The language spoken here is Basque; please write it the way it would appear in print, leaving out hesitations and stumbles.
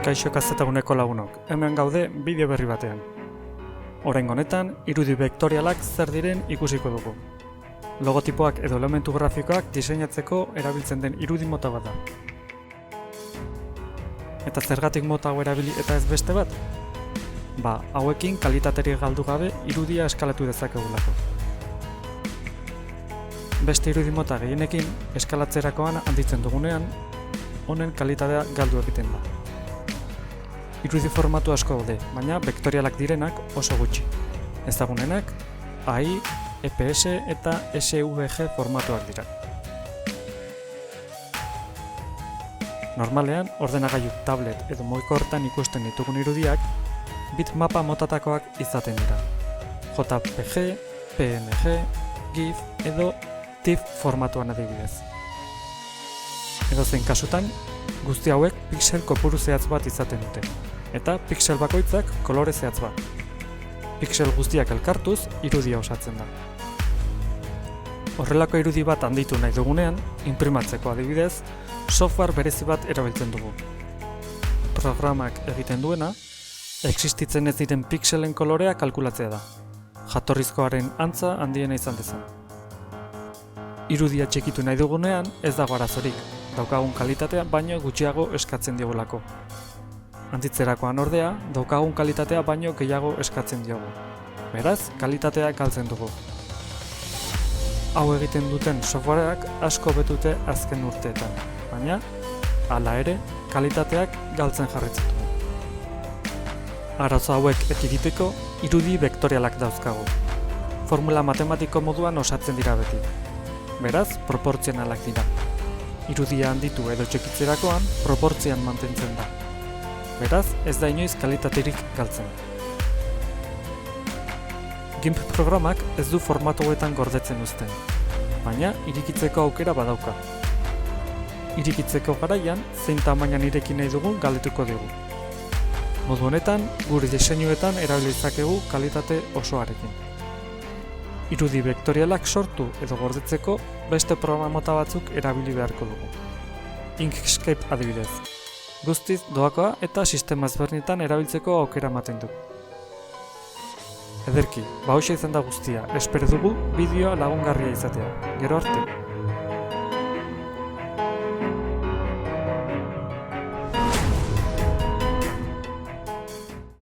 Kaixo Kazetaguneko lagunok, hemen gaude bideo berri batean. Oraingo honetan, irudi vektorialak zer diren ikusiko dugu. Logotipoak edo elementu grafikoak diseinatzeko erabiltzen den irudi mota bat da. Eta zergatik mota hau erabili eta ez beste bat? Hauekin kalitaterik galdu gabe irudia eskalatu dezakegulako. Beste irudi mota gehienekin eskalatzerakoan handitzen dugunean, honen kalitatea galdu egiten da. Irudi formatu asko daude, baina vektorialak direnak oso gutxi. Ezagunenak AI, EPS eta SVG formatuak dira. Normalean, ordenagailu tablet edo mugikorretan ikusten ditugun irudiak bitmapa motatakoak izaten dira. JPG, PNG, GIF edo TIFF formatuan adibidez. Edozein kasutan, guzti hauek pixel kopuru zehatz bat izaten dute, eta pixel bakoitzak kolore zehatz bat. Pixel guztiak elkartuz irudia osatzen da. Horrelako irudi bat handitu nahi dugunean, inprimatzeko adibidez, software berezi bat erabiltzen dugu. Programak egiten duena, existitzen ez diren pixelen kolorea kalkulatzea da, jatorrizkoaren antza handiena izan dezan. Irudia txikitu nahi dugunean ez dago arazorik, daukagun kalitatea baino gutxiago eskatzen diogulako. Handitzerakoan ordea, daukagun kalitatea baino gehiago eskatzen diogu. Beraz, kalitatea galtzen dugu. Hau egiten duten softwareak asko betute azken urteetan, baina, hala ere, kalitateak galtzen jarraitzen dugu. Arazo hauek ekiditeko, irudi vektorialak dauzkagu. Formula matematiko moduan osatzen dira beti. Beraz, proportzionalak dira. Irudia handitu edo txikitzerakoan, proportzioan mantentzen da. Beraz, ez da inoiz kalitaterik galtzen. GIMP programak ez du formatu hauetan gordetzen uzten, baina irikitzeko aukera badauka. Irikitzeko garaian, zein tamainan ireki nahi dugun galdetuko dugu. Modu honetan, gure diseinuetan erabili dezakegu kalitate osoarekin. Irudi vektorialak sortu edo gordetzeko beste programa mota batzuk erabili beharko dugu. Inkscape adibidez. Guztiz doakoa eta sistema ezberdinetan erabiltzeko aukera ematen du. Ederki, hauxe izan da guztia, espero dugu bideoa lagungarria izatea. Gero arte!